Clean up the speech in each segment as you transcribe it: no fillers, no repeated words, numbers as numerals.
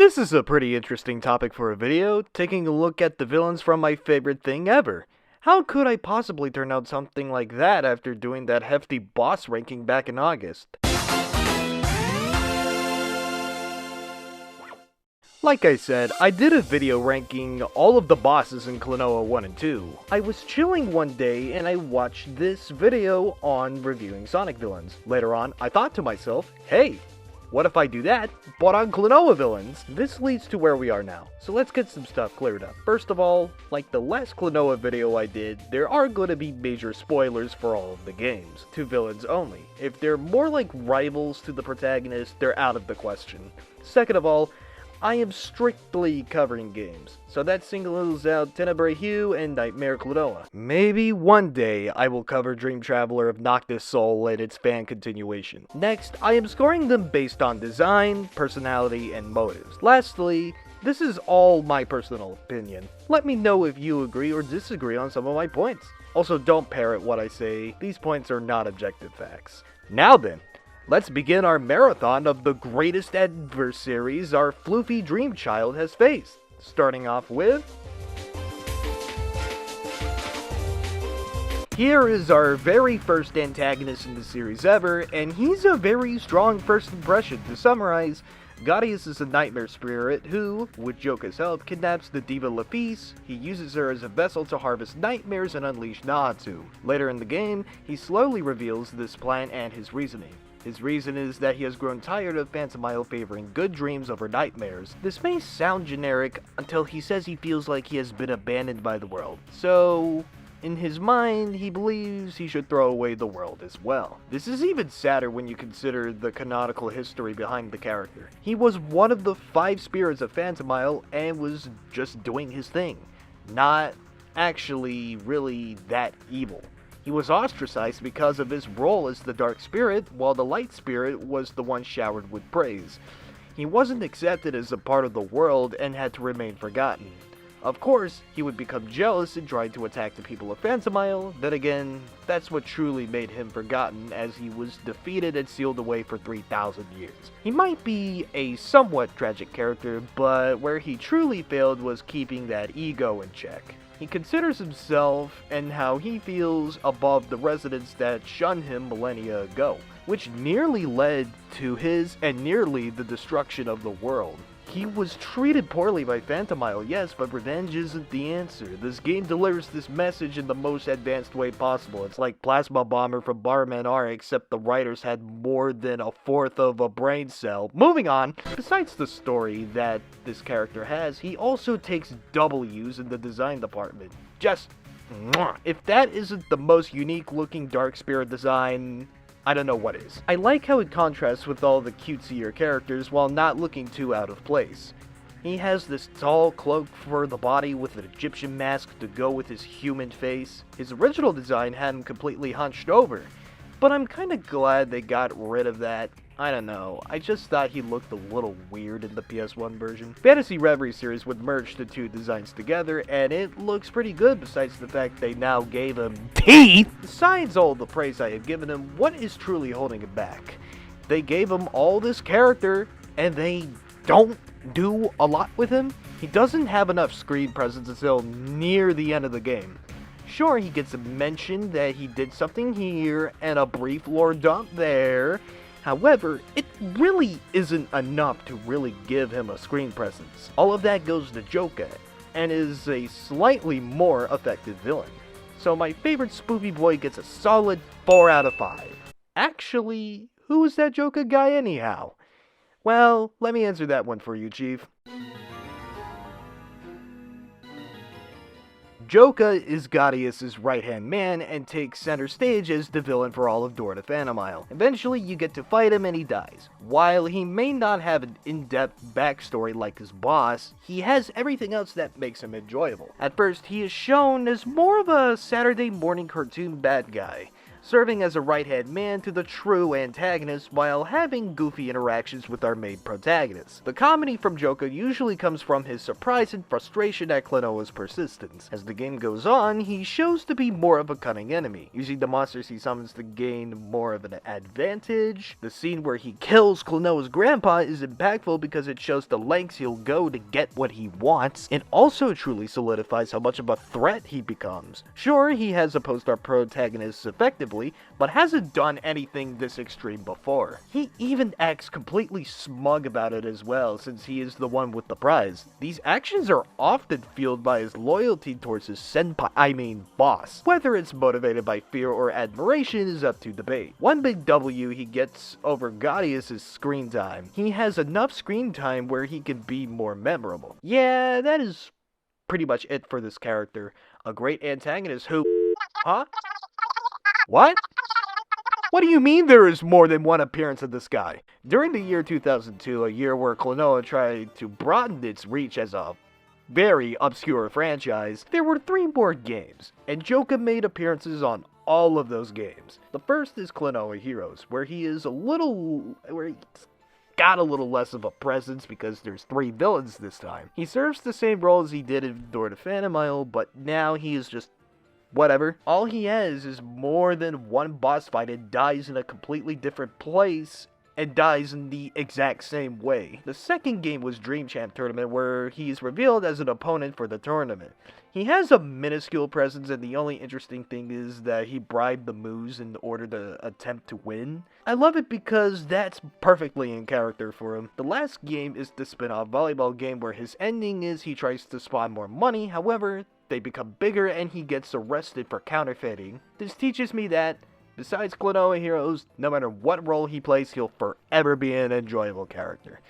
This is a pretty interesting topic for a video, taking a look at the villains from my favorite thing ever. How could I possibly turn out something like that after doing that hefty boss ranking back in August? Like I said, I did a video ranking all of the bosses in Klonoa 1 and 2. I was chilling one day and I watched this video on reviewing Sonic villains. Later on, I thought to myself, hey, what if I do that, but on Klonoa Villains? This leads to where we are now, so let's get some stuff cleared up. First of all, like the last Klonoa video I did, there are going to be major spoilers for all of the games, to villains only. If they're more like rivals to the protagonist, they're out of the question. Second of all, I am strictly covering games, so that singles out Tenebrae Hue and Nightmare Klonoa. Maybe one day I will cover Dream Traveler of Noctis Soul and its fan continuation. Next, I am scoring them based on design, personality, and motives. Lastly, this is all my personal opinion. Let me know if you agree or disagree on some of my points. Also, don't parrot what I say, these points are not objective facts. Now then, let's begin our marathon of the greatest adversaries our floofy dream child has faced. Starting off with... here is our very first antagonist in the series ever, and he's a very strong first impression. To summarize, Darnius is a nightmare spirit who, with Joka's help, kidnaps the diva Lapis. He uses her as a vessel to harvest nightmares and unleash Nahatomb. Later in the game, he slowly reveals this plan and his reasoning. His reason is that he has grown tired of Phantomile favoring good dreams over nightmares. This may sound generic until he says he feels like he has been abandoned by the world. So, in his mind, he believes he should throw away the world as well. This is even sadder when you consider the canonical history behind the character. He was one of the 5 spirits of Phantomile and was just doing his thing, not actually really that evil. He was ostracized because of his role as the Dark Spirit, while the Light Spirit was the one showered with praise. He wasn't accepted as a part of the world and had to remain forgotten. Of course, he would become jealous and try to attack the people of Phantomile. Then again, that's what truly made him forgotten, as he was defeated and sealed away for 3,000 years. He might be a somewhat tragic character, but where he truly failed was keeping that ego in check. He considers himself and how he feels above the residents that shunned him millennia ago, which nearly led to his and nearly the destruction of the world. He was treated poorly by Phantomile, yes, but revenge isn't the answer. This game delivers this message in the most advanced way possible. It's like Plasma Bomber from Bomberman R, except the writers had more than 1/4 of a brain cell. Moving on, besides the story that this character has, he also takes W's in the design department. Just mwah. If that isn't the most unique looking Dark Spirit design, I don't know what is. I like how it contrasts with all the cutesier characters while not looking too out of place. He has this tall cloak for the body with an Egyptian mask to go with his human face. His original design had him completely hunched over, but I'm kinda glad they got rid of that. I don't know, I just thought he looked a little weird in the PS1 version. Phantasy Reverie series would merge the 2 designs together, and it looks pretty good besides the fact they now gave him teeth! Besides all the praise I have given him, what is truly holding him back? They gave him all this character, and they don't do a lot with him? He doesn't have enough screen presence until near the end of the game. Sure, he gets a mention that he did something here, and a brief lore dump there. However, it really isn't enough to really give him a screen presence. All of that goes to Joka, and is a slightly more effective villain. So my favorite spoofy boy gets a solid 4 out of 5. Actually, who is that Joka guy anyhow? Well, let me answer that one for you, Chief. Joka is Darnius' right-hand man and takes center stage as the villain for all of Door to Phantomile. Eventually, you get to fight him and he dies. While he may not have an in-depth backstory like his boss, he has everything else that makes him enjoyable. At first, he is shown as more of a Saturday morning cartoon bad guy. serving as a right-hand man to the true antagonist while having goofy interactions with our main protagonist. The comedy from Joka usually comes from his surprise and frustration at Klonoa's persistence. As the game goes on, he shows to be more of a cunning enemy, using the monsters he summons to gain more of an advantage. The scene where he kills Klonoa's grandpa is impactful because it shows the lengths he'll go to get what he wants, and also truly solidifies how much of a threat he becomes. Sure, he has opposed our protagonists effectively, but hasn't done anything this extreme before. He even acts completely smug about it as well, since he is the one with the prize. These actions are often fueled by his loyalty towards his boss. Whether it's motivated by fear or admiration is up to debate. One big W he gets over Darnius is screen time. He has enough screen time where he can be more memorable. Yeah, that is pretty much it for this character. A great antagonist who... Huh? What? What do you mean there is more than one appearance of this guy? During the year 2002, a year where Klonoa tried to broaden its reach as a very obscure franchise, there were 3 more games, and Joka made appearances on all of those games. The first is Klonoa Heroes, where he's got a little less of a presence because there's 3 villains this time. He serves the same role as he did in Door to Phantomile, but now he is just whatever. All he has is more than one boss fight and dies in a completely different place, and dies in the exact same way. The second game was Dream Champ Tournament, where he's revealed as an opponent for the tournament. He has a minuscule presence, and the only interesting thing is that he bribed the Moos in order to attempt to win. I love it because that's perfectly in character for him. The last game is the spin-off Volleyball game, where his ending is he tries to spawn more money, however, they become bigger and he gets arrested for counterfeiting. This teaches me that besides Klonoa Heroes, no matter what role he plays, he'll forever be an enjoyable character.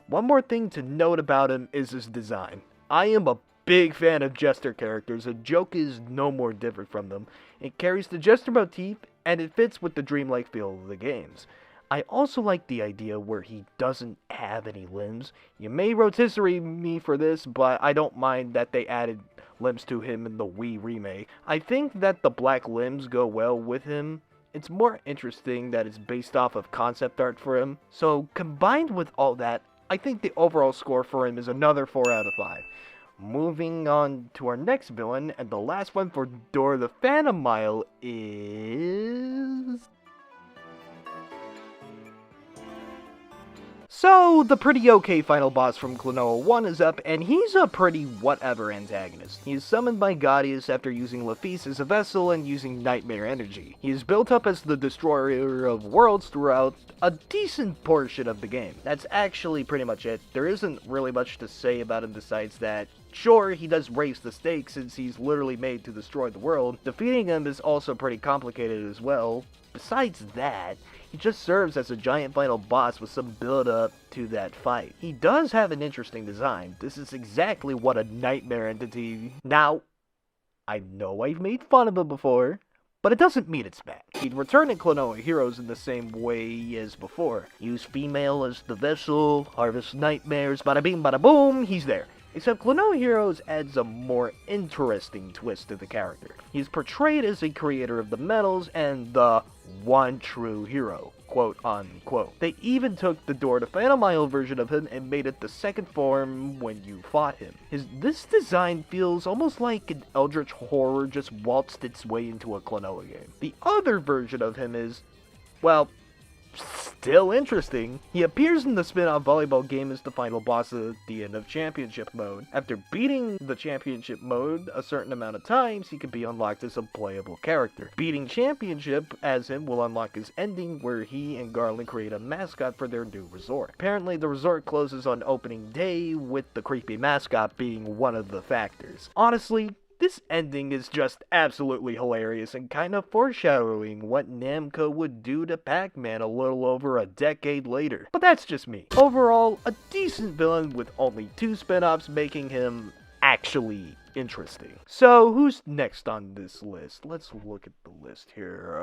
One more thing to note about him is his design. I am a big fan of Jester characters, and Joka is no more different from them. It carries the Jester motif, and it fits with the dreamlike feel of the games. I also like the idea where he doesn't have any limbs. You may rotisserie me for this, but I don't mind that they added limbs to him in the Wii remake. I think that the black limbs go well with him. It's more interesting that it's based off of concept art for him. So combined with all that, I think the overall score for him is another 4 out of 5. Moving on to our next villain, and the last one for Door the Phantomile is... So, the pretty okay final boss from Klonoa 1 is up, and he's a pretty whatever antagonist. He is summoned by Darnius after using Laphise as a vessel and using nightmare energy. He is built up as the destroyer of worlds throughout a decent portion of the game. That's actually pretty much it. There isn't really much to say about him besides that, sure, he does raise the stakes since he's literally made to destroy the world. Defeating him is also pretty complicated as well. Besides that, he just serves as a giant final boss with some build-up to that fight. He does have an interesting design. This is exactly what a nightmare entity... Now, I know I've made fun of him before, but it doesn't mean it's bad. He'd return in Klonoa Heroes in the same way as before. Use female as the vessel, harvest nightmares, bada bing bada boom, he's there. Except Klonoa Heroes adds a more interesting twist to the character. He's portrayed as a creator of the metals and the one true hero, quote unquote. They even took the Door to Phantomile version of him and made it the second form when you fought him. This design feels almost like an eldritch horror just waltzed its way into a Klonoa game. The other version of him is, well, still interesting. He appears in the spin-off Volleyball game as the final boss at the end of Championship mode. After beating the Championship mode a certain amount of times, he can be unlocked as a playable character. Beating Championship as him will unlock his ending, where he and Garland create a mascot for their new resort. Apparently, the resort closes on opening day, with the creepy mascot being one of the factors. Honestly, this ending is just absolutely hilarious and kind of foreshadowing what Namco would do to Pac-Man a little over a decade later. But that's just me. Overall, a decent villain with only 2 spin-offs, making him actually interesting. So, who's next on this list? Let's look at the list here.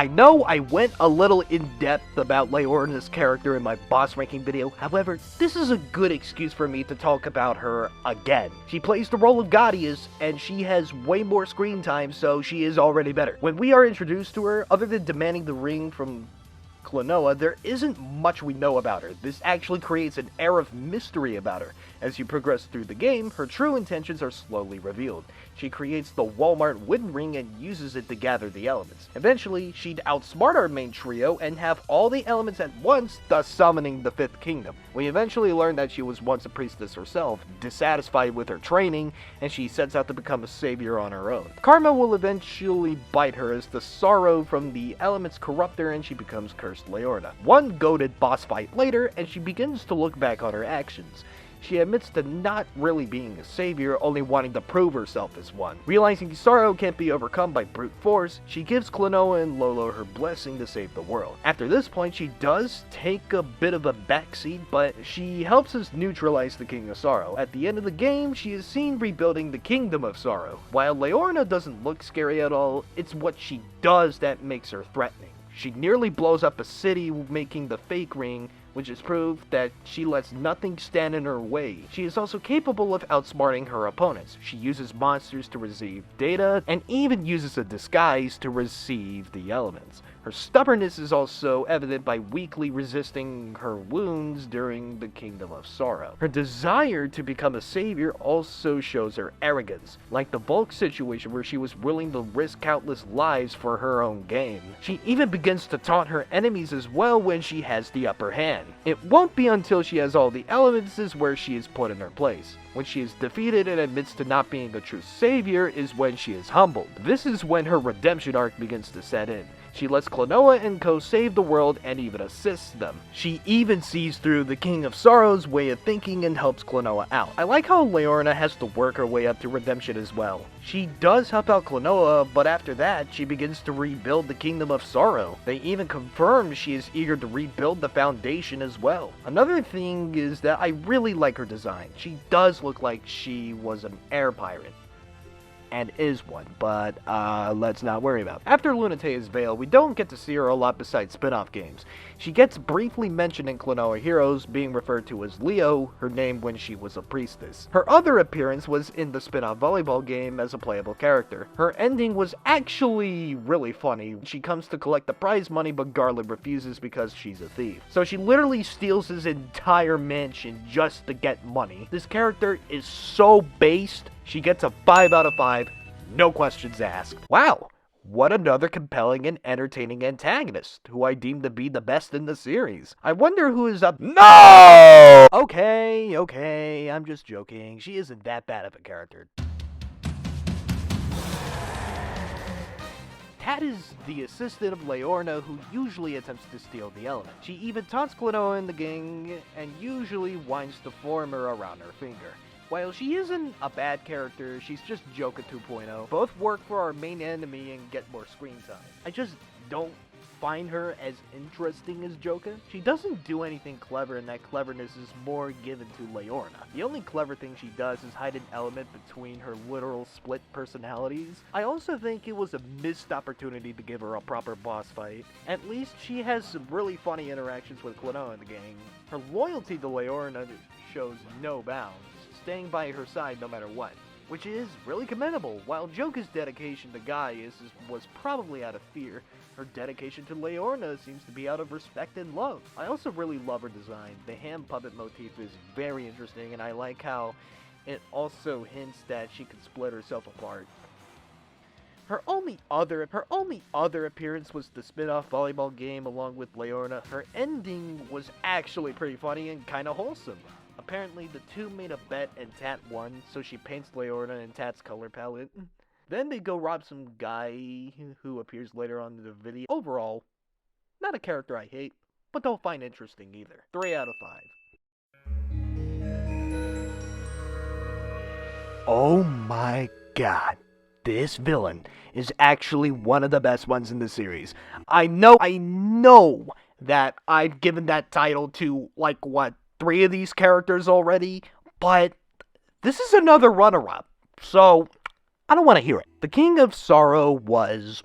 I know I went a little in-depth about Leorna's character in my boss ranking video, however, this is a good excuse for me to talk about her again. She plays the role of Darnius, and she has way more screen time, so she is already better. When we are introduced to her, other than demanding the ring from Klonoa, there isn't much we know about her. This actually creates an air of mystery about her. As you progress through the game, her true intentions are slowly revealed. She creates the Walmart Wind Ring and uses it to gather the elements. Eventually, she'd outsmart our main trio and have all the elements at once, thus summoning the Fifth Kingdom. We eventually learn that she was once a priestess herself, dissatisfied with her training, and she sets out to become a savior on her own. Karma will eventually bite her as the sorrow from the elements corrupt her and she becomes Cursed Leorna. One goated boss fight later, and she begins to look back on her actions. She admits to not really being a savior, only wanting to prove herself as one. Realizing sorrow can't be overcome by brute force, she gives Klonoa and Lolo her blessing to save the world. After this point, she does take a bit of a backseat, but she helps us neutralize the King of Sorrow. At the end of the game, she is seen rebuilding the Kingdom of Sorrow. While Leorna doesn't look scary at all, it's what she does that makes her threatening. She nearly blows up a city making the fake ring, which is proof that she lets nothing stand in her way. She is also capable of outsmarting her opponents. She uses monsters to receive data, and even uses a disguise to receive the elements. Her stubbornness is also evident by weakly resisting her wounds during the Kingdom of Sorrow. Her desire to become a savior also shows her arrogance, like the Volk situation where she was willing to risk countless lives for her own gain. She even begins to taunt her enemies as well when she has the upper hand. It won't be until she has all the elements is where she is put in her place. When she is defeated and admits to not being a true savior is when she is humbled. This is when her redemption arc begins to set in. She lets Klonoa and co save the world and even assists them. She even sees through the King of Sorrow's way of thinking and helps Klonoa out. I like how Leorna has to work her way up to redemption as well. She does help out Klonoa, but after that, she begins to rebuild the Kingdom of Sorrow. They even confirm she is eager to rebuild the Foundation as well. Another thing is that I really like her design. She does look like she was an air pirate. And is one, but let's not worry about it. After Lunatea's Veil, we don't get to see her a lot besides spin-off games. She gets briefly mentioned in Klonoa Heroes, being referred to as Leo, her name when she was a priestess. Her other appearance was in the spin-off Volleyball game as a playable character. Her ending was actually really funny. She comes to collect the prize money, but Garland refuses because she's a thief. So she literally steals his entire mansion just to get money. This character is so based. She gets a 5 out of 5, no questions asked. Wow, what another compelling and entertaining antagonist, who I deem to be the best in the series. I wonder who is up. No! Okay, I'm just joking. She isn't that bad of a character. Tat is the assistant of Leorna who usually attempts to steal the element. She even taunts Klonoa in the gang and usually winds the former around her finger. While she isn't a bad character, she's just Joka 2.0. Both work for our main enemy and get more screen time. I just don't find her as interesting as Joka. She doesn't do anything clever, and that cleverness is more given to Leorna. The only clever thing she does is hide an element between her literal split personalities. I also think it was a missed opportunity to give her a proper boss fight. At least she has some really funny interactions with Klonoa in the gang. Her loyalty to Leorna shows no bounds, staying by her side no matter what, which is really commendable. While Joka's dedication to Gaius was probably out of fear, her dedication to Leorna seems to be out of respect and love. I also really love her design. The hand puppet motif is very interesting, and I like how it also hints that she could split herself apart. Her only other appearance was the spin-off Volleyball game along with Leorna. Her ending was actually pretty funny and kinda wholesome. Apparently, the two made a bet and Tat won, so she paints Leorna in Tat's color palette. Then they go rob some guy who appears later on in the video. Overall, not a character I hate, but don't find interesting either. 3 out of 5. Oh my god. This villain is actually one of the best ones in the series. I know that I've given that title to, 3 of these characters already, but this is another runner-up, so I don't want to hear it. The King of Sorrow was,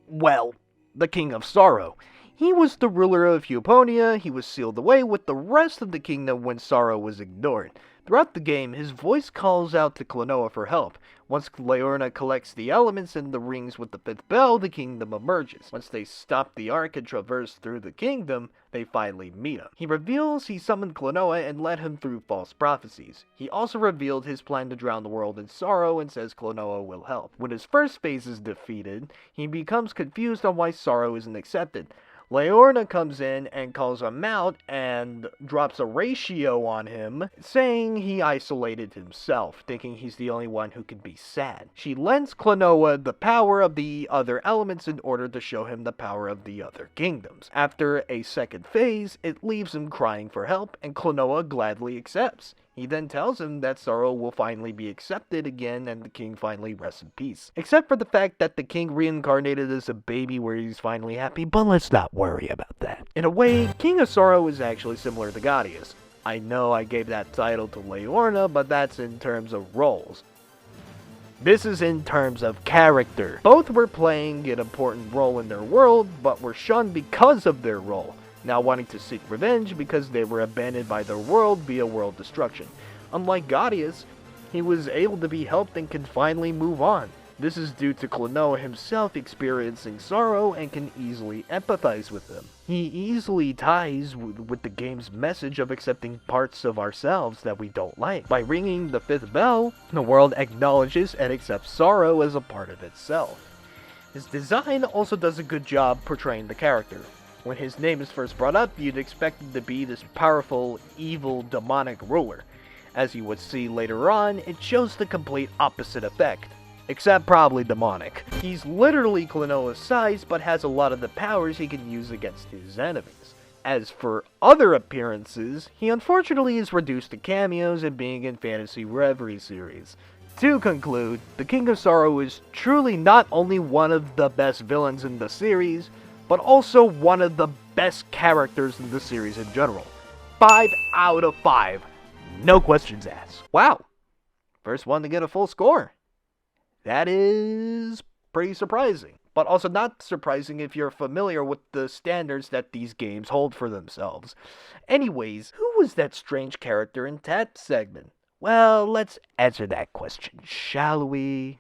well, the King of Sorrow. He was the ruler of Euponia. He was sealed away with the rest of the kingdom when Sorrow was ignored. Throughout the game, his voice calls out to Klonoa for help. Once Leorna collects the elements in the rings with the 5th bell, the kingdom emerges. Once they stop the arc and traverse through the kingdom, they finally meet him. He reveals he summoned Klonoa and led him through false prophecies. He also revealed his plan to drown the world in sorrow and says Klonoa will help. When his first phase is defeated, he becomes confused on why Sorrow isn't accepted. Leorna comes in and calls him out and drops a ratio on him, saying he isolated himself, thinking he's the only one who can be sad. She lends Klonoa the power of the other elements in order to show him the power of the other kingdoms. After a second phase, it leaves him crying for help, and Klonoa gladly accepts. He then tells him that Sorrow will finally be accepted again and the king finally rests in peace. Except for the fact that the king reincarnated as a baby where he's finally happy, but let's not worry about that. In a way, King of Sorrow is actually similar to Darnius. I know I gave that title to Leorna, but that's in terms of roles. This is in terms of character. Both were playing an important role in their world, but were shunned because of their role, now wanting to seek revenge because they were abandoned by their world via world destruction. Unlike Darnius, he was able to be helped and can finally move on. This is due to Klonoa himself experiencing sorrow and can easily empathize with him. He easily ties with the game's message of accepting parts of ourselves that we don't like. By ringing the 5th bell, the world acknowledges and accepts sorrow as a part of itself. His design also does a good job portraying the character. When his name is first brought up, you'd expect him to be this powerful, evil, demonic ruler. As you would see later on, it shows the complete opposite effect. Except probably demonic. He's literally Klonoa's size, but has a lot of the powers he can use against his enemies. As for other appearances, he unfortunately is reduced to cameos and being in Phantasy Reverie series. To conclude, the King of Sorrow is truly not only one of the best villains in the series, but also one of the best characters in the series in general. 5 out of 5. No questions asked. Wow. First one to get a full score. That is pretty surprising. But also not surprising if you're familiar with the standards that these games hold for themselves. Anyways, who was that strange character in that segment? Well, let's answer that question, shall we?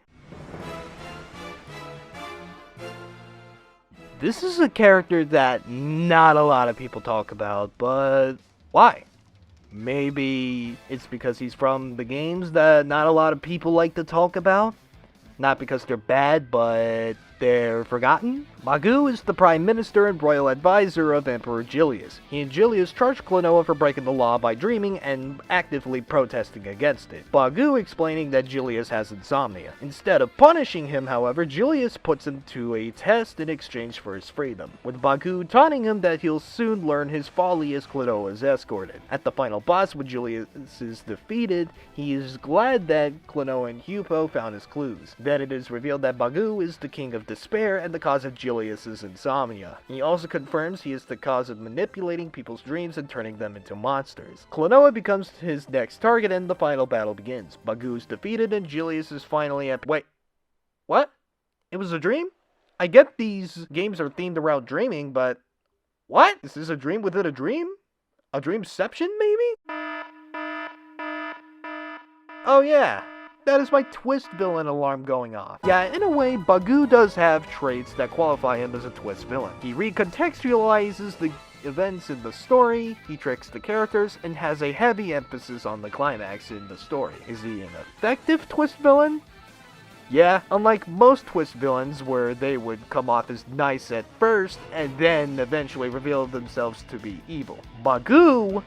This is a character that not a lot of people talk about, but why? Maybe it's because he's from the games that not a lot of people like to talk about? Not because they're bad, but they're forgotten? Magoo is the Prime Minister and Royal Advisor of Emperor Julius. He and Julius charged Klonoa for breaking the law by dreaming and actively protesting against it. Magoo explaining that Julius has insomnia. Instead of punishing him, however, Julius puts him to a test in exchange for his freedom, with Magoo taunting him that he'll soon learn his folly as Klonoa is escorted. At the final boss, when Julius is defeated, he is glad that Klonoa and Hupo found his clues. Then it is revealed that Magoo is the King of Despair and the cause of Julius's insomnia. He also confirms he is the cause of manipulating people's dreams and turning them into monsters. Klonoa becomes his next target and the final battle begins. Magoo is defeated and Julius is finally at— Wait, what? It was a dream? I get these games are themed around dreaming, but what? Is this a dream within a dream? A dreamception, maybe? Oh yeah. That is my twist villain alarm going off. Yeah, in a way, Magoo does have traits that qualify him as a twist villain. He recontextualizes the events in the story, he tricks the characters, and has a heavy emphasis on the climax in the story. Is he an effective twist villain? Yeah, unlike most twist villains where they would come off as nice at first, and then eventually reveal themselves to be evil. Magoo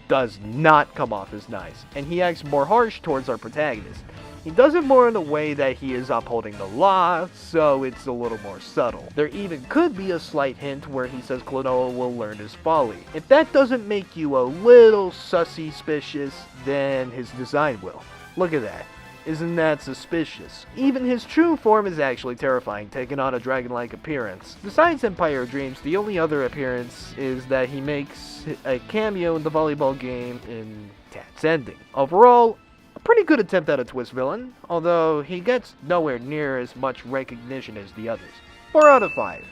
does not come off as nice, and he acts more harsh towards our protagonist. He does it more in a way that he is upholding the law, so it's a little more subtle. There even could be a slight hint where he says Klonoa will learn his folly. If that doesn't make you a little suspicious, then his design will. Look at that. Isn't that suspicious? Even his true form is actually terrifying, taking on a dragon-like appearance. Besides Empire Dreams, the only other appearance is that he makes a cameo in the volleyball game in Tat's ending. Overall, a pretty good attempt at a twist villain, although he gets nowhere near as much recognition as the others. 4 out of 5.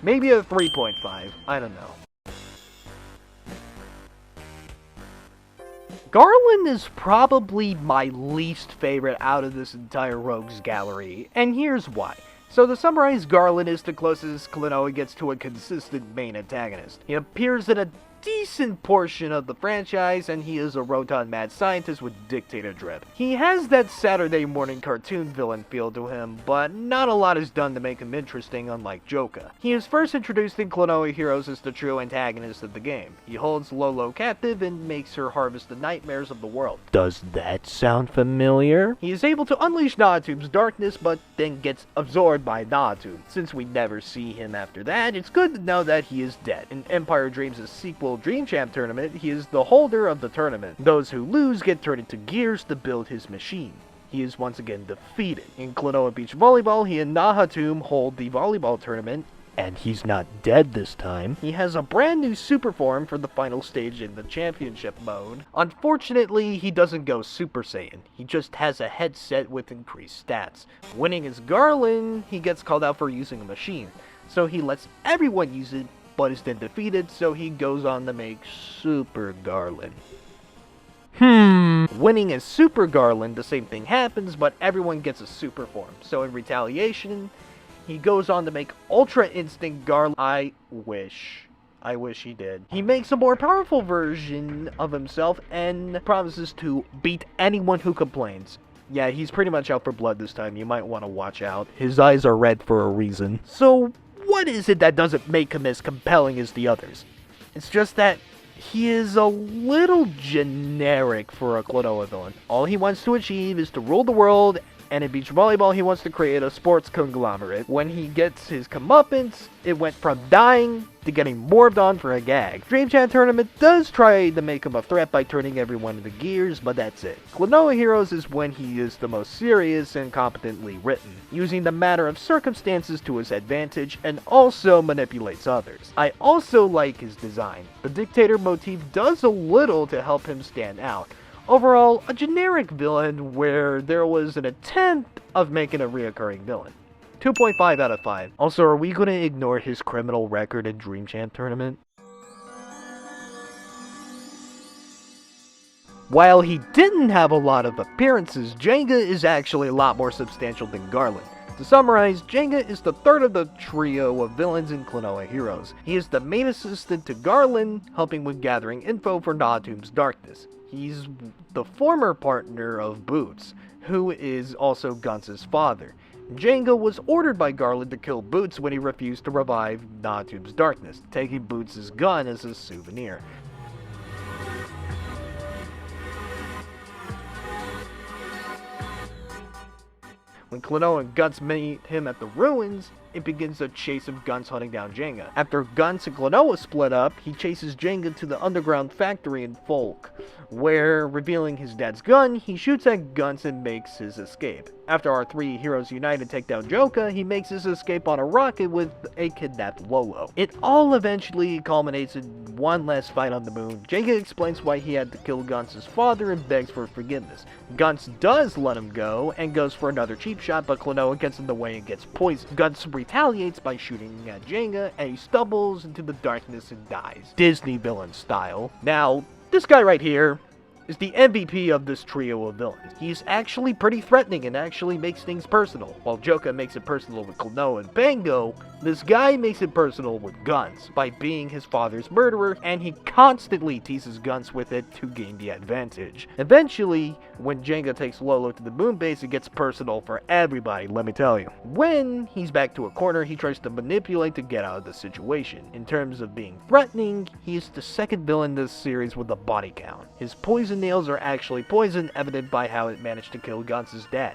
Maybe a 3.5. I don't know. Garland is probably my least favorite out of this entire Rogues gallery, and here's why. So to summarize, Garland is the closest Klonoa gets to a consistent main antagonist. He appears in a decent portion of the franchise, and he is a rotund mad scientist with dictator drip. He has that Saturday morning cartoon villain feel to him, but not a lot is done to make him interesting, unlike Joka. He is first introduced in Klonoa Heroes as the true antagonist of the game. He holds Lolo captive and makes her harvest the nightmares of the world. Does that sound familiar? He is able to unleash Nahatomb's darkness, but then gets absorbed by Nahatomb. Since we never see him after that, it's good to know that he is dead. In Empire Dreams' sequel Dream Champ tournament, he is the holder of the tournament. Those who lose get turned into gears to build his machine. He is once again defeated. In Klonoa Beach Volleyball, he and Nahatomb hold the volleyball tournament, and he's not dead this time. He has a brand new super form for the final stage in the championship mode. Unfortunately, he doesn't go Super Saiyan. He just has a headset with increased stats. Winning as Garland, he gets called out for using a machine, so he lets everyone use it, but is then defeated, so he goes on to make Super Garland. Winning as Super Garland, the same thing happens, but everyone gets a super form. So in retaliation, he goes on to make Ultra Instinct Garland. I wish he did. He makes a more powerful version of himself and promises to beat anyone who complains. Yeah, he's pretty much out for blood this time. You might want to watch out. His eyes are red for a reason. So what is it that doesn't make him as compelling as the others? It's just that he is a little generic for a Klonoa villain. All he wants to achieve is to rule the world, and in beach volleyball he wants to create a sports conglomerate. When he gets his comeuppance, it went from dying to getting morbed on for a gag. Dream Chat Tournament does try to make him a threat by turning everyone into gears, but that's it. Klonoa Heroes is when he is the most serious and competently written, using the matter of circumstances to his advantage and also manipulates others. I also like his design. The dictator motif does a little to help him stand out. Overall, a generic villain where there was an attempt of making a reoccurring villain. 2.5 out of 5. Also, are we going to ignore his criminal record in Dream Champ Tournament? While he didn't have a lot of appearances, Jenga is actually a lot more substantial than Garland. To summarize, Jenga is the third of the trio of villains in Klonoa Heroes. He is the main assistant to Garland, helping with gathering info for Nahatomb's darkness. He's the former partner of Boots, who is also Guns' father. Jenga was ordered by Garland to kill Boots when he refused to revive Nahatomb's darkness, taking Boots' gun as a souvenir. When Klonoa and Guns meet him at the ruins, it begins a chase of Guns hunting down Jenga. After Guns and Klonoa split up, he chases Jenga to the underground factory in Folk, where, revealing his dad's gun, he shoots at Guns and makes his escape. After our three heroes unite to take down Joka, he makes his escape on a rocket with a kidnapped Lolo. It all eventually culminates in one last fight on the moon. Jenga explains why he had to kill Guns' father and begs for forgiveness. Guns does let him go and goes for another cheap shot, but Klonoa gets in the way and gets poisoned. Guns retaliates by shooting at Jenga, and he stumbles into the darkness and dies. Disney villain style. Now, this guy right here is the MVP of this trio of villains. He's actually pretty threatening and actually makes things personal. While Joka makes it personal with Klonoa and Bango, this guy makes it personal with Guns by being his father's murderer, and he constantly teases Guns with it to gain the advantage. Eventually, when Jenga takes Lolo to the moon base, it gets personal for everybody, let me tell you. When he's back to a corner, he tries to manipulate to get out of the situation. In terms of being threatening, he is the second villain in this series with a body count. His poison nails are actually poison, evident by how it managed to kill Guns' dad.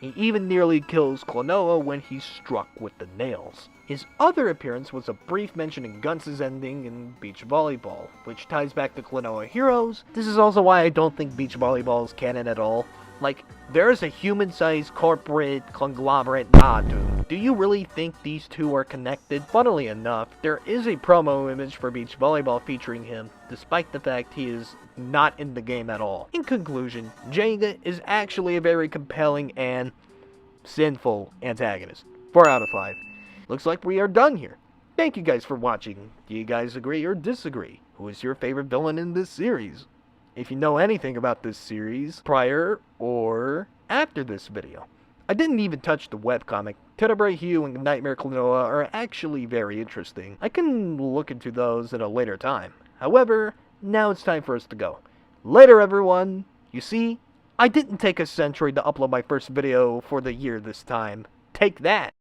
He even nearly kills Klonoa when he's struck with the nails. His other appearance was a brief mention in Guns' ending in Beach Volleyball, which ties back to Klonoa Heroes. This is also why I don't think Beach Volleyball is canon at all. Like, there's a human-sized corporate conglomerate Nahatomb. Do you really think these two are connected? Funnily enough, there is a promo image for Beach Volleyball featuring him, despite the fact he is not in the game at all. In conclusion, Jenga is actually a very compelling and sinful antagonist. 4 out of 5. Looks like we are done here. thank you guys for watching. Do you guys agree or disagree? Who is your favorite villain in this series? If you know anything about this series, prior or after this video. I didn't even touch the webcomic. Tenebrae Hue and Nightmare Klonoa are actually very interesting. I can look into those at a later time. However, now it's time for us to go. Later, everyone! You see, I didn't take a century to upload my first video for the year this time. Take that!